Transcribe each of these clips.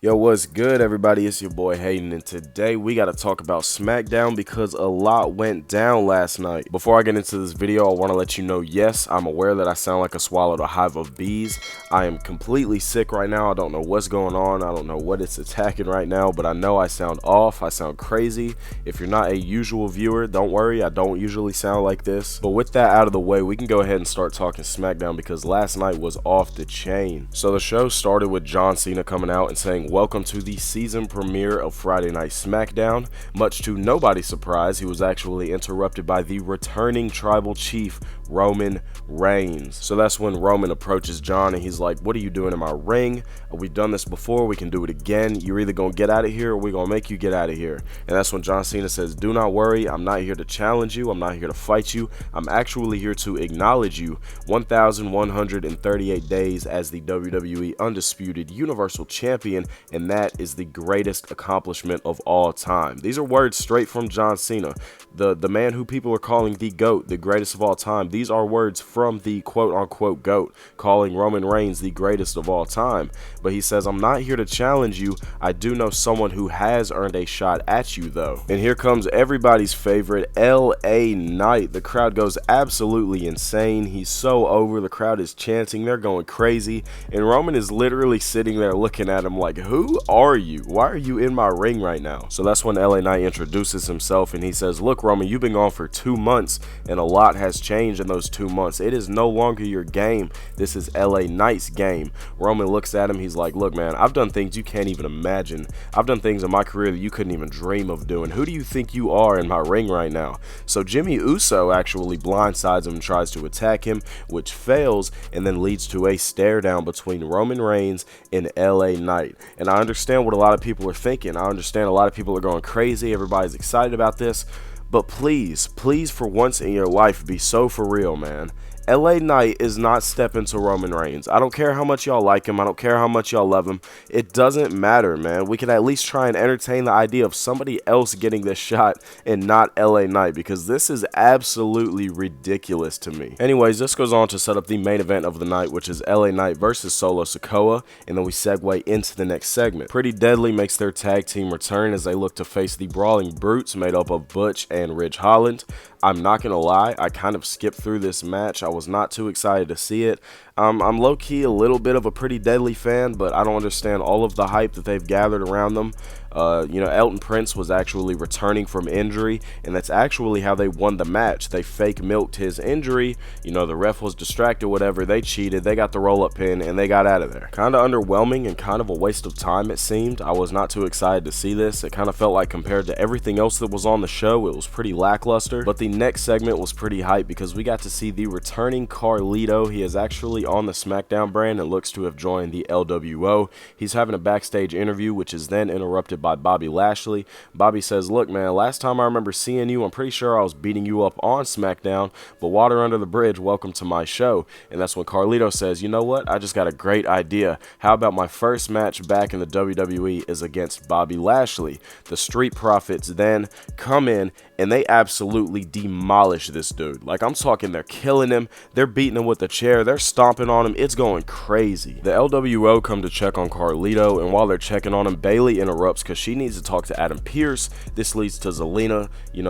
Yo, what's good, everybody? It's your boy Hayden, and today we got to talk about SmackDown because a lot went down last night. Before I get into this video, I want to let you know, yes, I'm aware that I sound like I swallowed a hive of bees. I am completely sick right now. I don't know what's going on. I don't know what it's attacking right now, but I know I sound off. I sound crazy. If you're not a usual viewer, don't worry. I don't usually sound like this. But with that out of the way, we can go ahead and start talking SmackDown because last night was off the chain. So the show started with John Cena coming out and saying, "Welcome to the season premiere of Friday Night SmackDown." Much to nobody's surprise, he was actually interrupted by the returning tribal chief, Roman Reigns. So that's when Roman approaches John and he's like, "What are you doing in my ring? We've done this before, we can do it again. You're either gonna get out of here or we're gonna make you get out of here." And that's when John Cena says, "Do not worry, I'm not here to challenge you, I'm not here to fight you, I'm actually here to acknowledge you 1,138 days as the WWE Undisputed Universal Champion, and that is the greatest accomplishment of all time." These are words straight from John Cena, the man who people are calling the GOAT, the greatest of all time. These are words from the quote-unquote GOAT, calling Roman Reigns the greatest of all time. But he says, "I'm not here to challenge you. I do know someone who has earned a shot at you, though." And here comes everybody's favorite, LA Knight. The crowd goes absolutely insane. He's so over. The crowd is chanting. They're going crazy. And Roman is literally sitting there looking at him like, "Who are you? Why are you in my ring right now?" So that's when LA Knight introduces himself and he says, "Look, Roman, you've been gone for 2 months and a lot has changed in those 2 months. It is no longer your game. This is LA Knight's game." Roman looks at him. He's like, "Look, man, I've done things you can't even imagine. I've done things in my career that you couldn't even dream of doing. Who do you think you are in my ring right now?" So Jimmy Uso actually blindsides him and tries to attack him, which fails and then leads to a stare down between Roman Reigns and LA Knight. And I understand what a lot of people are thinking. I understand a lot of people are going crazy. Everybody's excited about this. But please, please, for once in your life, be so for real, man. LA Knight is not stepping to Roman Reigns. I don't care how much y'all like him. I don't care how much y'all love him. It doesn't matter, man. We can at least try and entertain the idea of somebody else getting this shot and not LA Knight, because this is absolutely ridiculous to me. Anyways, this goes on to set up the main event of the night, which is LA Knight versus Solo Sikoa, and then we segue into the next segment. Pretty Deadly makes their tag team return as they look to face the Brawling Brutes made up of Butch and Ridge Holland. I'm not gonna lie, I kind of skipped through this match. I was not too excited to see it. I'm low-key a little bit of a Pretty Deadly fan, but I don't understand all of the hype that they've gathered around them. Elton Prince was actually returning from injury, and that's actually how they won the match. They fake milked his injury. The ref was distracted, whatever. They cheated. They got the roll-up pin, and they got out of there. Kind of underwhelming and kind of a waste of time, it seemed. I was not too excited to see this. It kind of felt like compared to everything else that was on the show, it was pretty lackluster. But the next segment was pretty hype because we got to see the returning Carlito. He is actually on the Smackdown brand and looks to have joined the LWO. He's having a backstage interview, which is then interrupted by Bobby Lashley. Bobby says, "Look, man, last time I remember seeing you, I'm pretty sure I was beating you up on SmackDown, but water under the bridge, welcome to my show." And that's when Carlito says, "You know what? I just got a great idea. How about my first match back in the WWE is against Bobby Lashley?" The Street Profits then come in and they absolutely demolish this dude. Like, I'm talking, they're killing him, they're beating him with the chair, they're stomping on him, it's going crazy. The LWO come to check on Carlito, and while they're checking on him, Bayley interrupts because she needs to talk to Adam Pearce. This leads to Zelina,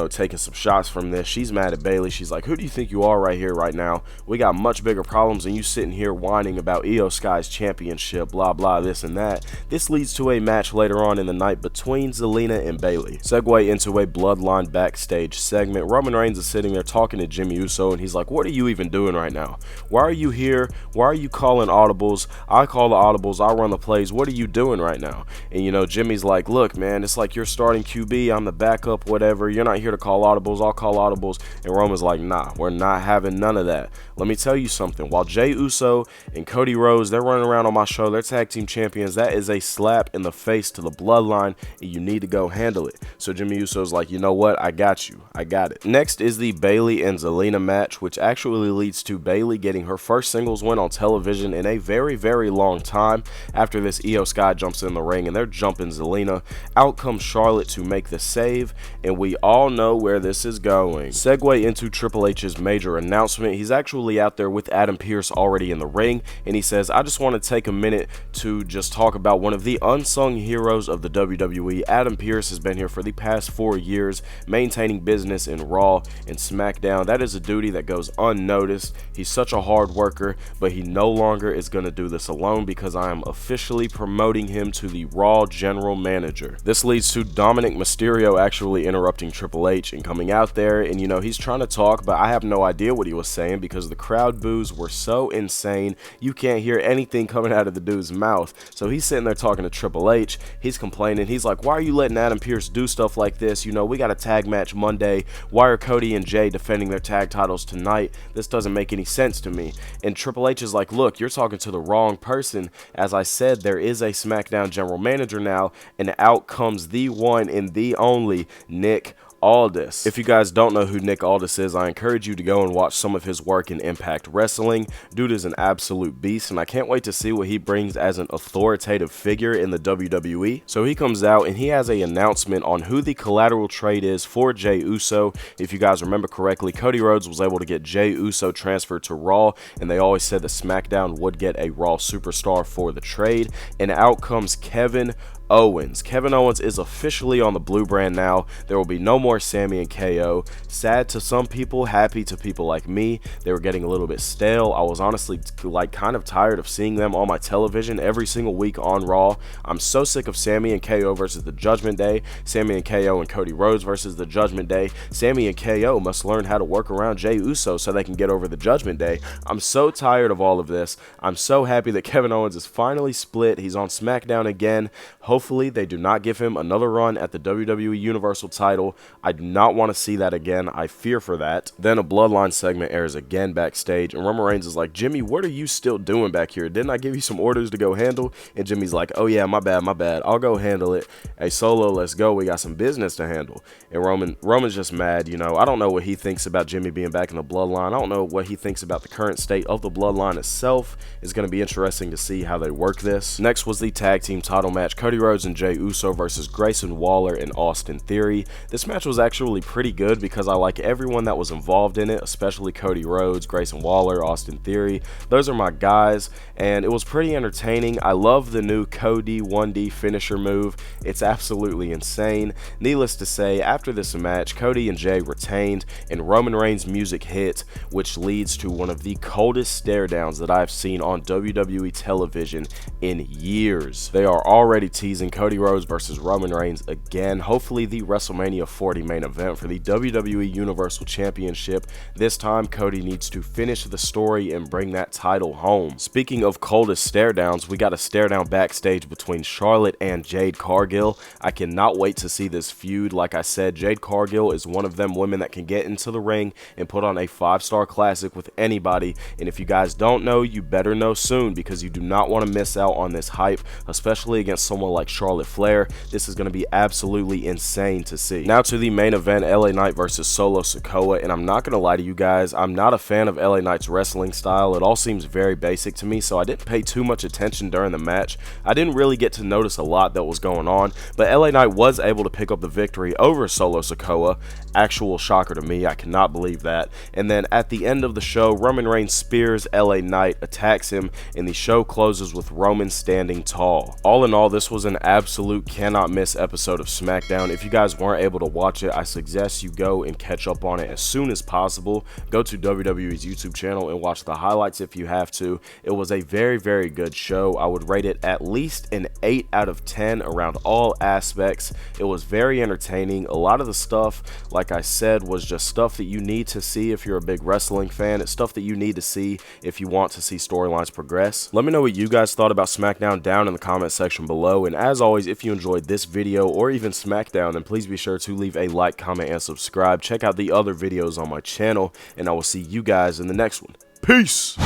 taking some shots from this. She's mad at Bayley. She's like, "Who do you think you are right here, right now? We got much bigger problems than you sitting here whining about Io Sky's championship, blah, blah, this and that." This leads to a match later on in the night between Zelina and Bayley. Segue into a Bloodline backstage segment. Roman Reigns is sitting there talking to Jimmy Uso, and he's like, "What are you even doing right now? Why are you here? Why are you calling audibles? I call the audibles, I run the plays. What are you doing right now?" And Jimmy's like, "Look, man, it's like you're starting QB, I'm the backup, whatever. You're not here to call audibles, I'll call audibles." And Roman's like, "Nah, we're not having none of that. Let me tell you something. While Jey Uso and Cody Rhodes, they're running around on my show, they're tag team champions, that is a slap in the face to the Bloodline, and you need to go handle it." So Jimmy Uso's like, "You know what? I got you. I got it." Next is the Bayley and Zelina match, which actually leads to Bayley getting her first singles titles win on television in a very, very long time. After this, Io Sky jumps in the ring and they're jumping Zelina. Out comes Charlotte to make the save, and we all know where this is going. Segue into Triple H's major announcement. He's actually out there with Adam Pearce already in the ring, and he says, I just want to take a minute to just talk about one of the unsung heroes of the WWE. Adam Pearce has been here for the past 4 years, maintaining business in Raw and Smackdown. That is a duty that goes unnoticed. He's such a hard worker, but he no longer is going to do this alone because I am officially promoting him to the Raw General Manager. This leads to Dominic Mysterio actually interrupting Triple H and coming out there, and you know, he's trying to talk, but I have no idea what he was saying because the crowd boos were so insane. You can't hear anything coming out of the dude's mouth. So he's sitting there talking to Triple H. He's complaining. He's like, why are you letting Adam Pearce do stuff like this? You know, we got a tag match Monday. Why are Cody and Jay defending their tag titles tonight? This doesn't make any sense to me. And Triple H is like, look, you're talking to the wrong person. As I said, there is a SmackDown general manager now, and out comes the one and the only Nick Aldis. If you guys don't know who Nick Aldis is, I encourage you to go and watch some of his work in Impact Wrestling. Dude is an absolute beast, and I can't wait to see what he brings as an authoritative figure in the WWE. So he comes out and he has an announcement on who the collateral trade is for Jey Uso. If you guys remember correctly, Cody Rhodes was able to get Jey Uso transferred to Raw, and they always said that SmackDown would get a Raw superstar for the trade, and out comes Kevin Owens. Kevin Owens is officially on the blue brand now. There will be no more Sammy and KO. Sad to some people, happy to people like me. They were getting a little bit stale. I was honestly like kind of tired of seeing them on my television every single week on Raw. I'm so sick of Sammy and KO versus the Judgment Day, Sammy and KO and Cody Rhodes versus the Judgment Day. Sammy and KO must learn how to work around Jey Uso so they can get over the Judgment Day. I'm so tired of all of this. I'm so happy that Kevin Owens is finally split. He's on SmackDown again. Hopefully they do not give him another run at the WWE Universal title. I do not want to see that again. I fear for that. Then a Bloodline segment airs again backstage, and Roman Reigns is like, Jimmy, what are you still doing back here? Didn't I give you some orders to go handle? And Jimmy's like, oh yeah, my bad. I'll go handle it. Hey, Solo, let's go. We got some business to handle. And Roman's just mad. You know, I don't know what he thinks about Jimmy being back in the Bloodline. I don't know what he thinks about the current state of the Bloodline itself. It's going to be interesting to see how they work this. Next was the tag team title match. Cody Rhodes and Jey Uso versus Grayson Waller and Austin Theory. This match was actually pretty good because I like everyone that was involved in it, especially Cody Rhodes, Grayson Waller, Austin Theory. Those are my guys, and it was pretty entertaining. I love the new Cody 1D finisher move. It's absolutely insane. Needless to say, after this match, Cody and Jay retained, and Roman Reigns' music hit, which leads to one of the coldest stare downs that I've seen on WWE television in years. They are already teasing Cody Rhodes versus Roman Reigns again. Hopefully the WrestleMania 40 main event for the WWE Universal Championship. This time Cody needs to finish the story and bring that title home. Speaking of coldest stare downs, we got a stare down backstage between Charlotte and Jade Cargill. I cannot wait to see this feud. Like I said, Jade Cargill is one of them women that can get into the ring and put on a 5-star classic with anybody, and if you guys don't know, you better know soon because you do not want to miss out on this hype, especially against someone like Charlotte Flair. This is going to be absolutely insane to see. Now to the main event, LA Knight versus Solo Sikoa, and I'm not going to lie to you guys, I'm not a fan of LA Knight's wrestling style. It all seems very basic to me, so I didn't pay too much attention during the match. I didn't really get to notice a lot that was going on, but LA Knight was able to pick up the victory over Solo Sikoa. Actual shocker to me, I cannot believe that. And then at the end of the show, Roman Reigns spears LA Knight, attacks him, and the show closes with Roman standing tall. All in all, this was an absolute cannot miss episode of SmackDown. If you guys weren't able to watch it, I suggest you go and catch up on it as soon as possible. Go to WWE's YouTube channel and watch the highlights if you have to. It was a very, very good show. I would rate it at least an 8 out of 10 around all aspects. It was very entertaining. A lot of the stuff, like I said, was just stuff that you need to see if you're a big wrestling fan. It's stuff that you need to see if you want to see storylines progress. Let me know what you guys thought about SmackDown down in the comment section below, and as always, if you enjoyed this video or even SmackDown, then please be sure to leave a like, comment, and subscribe. Check out the other videos on my channel, and I will see you guys in the next one. Peace!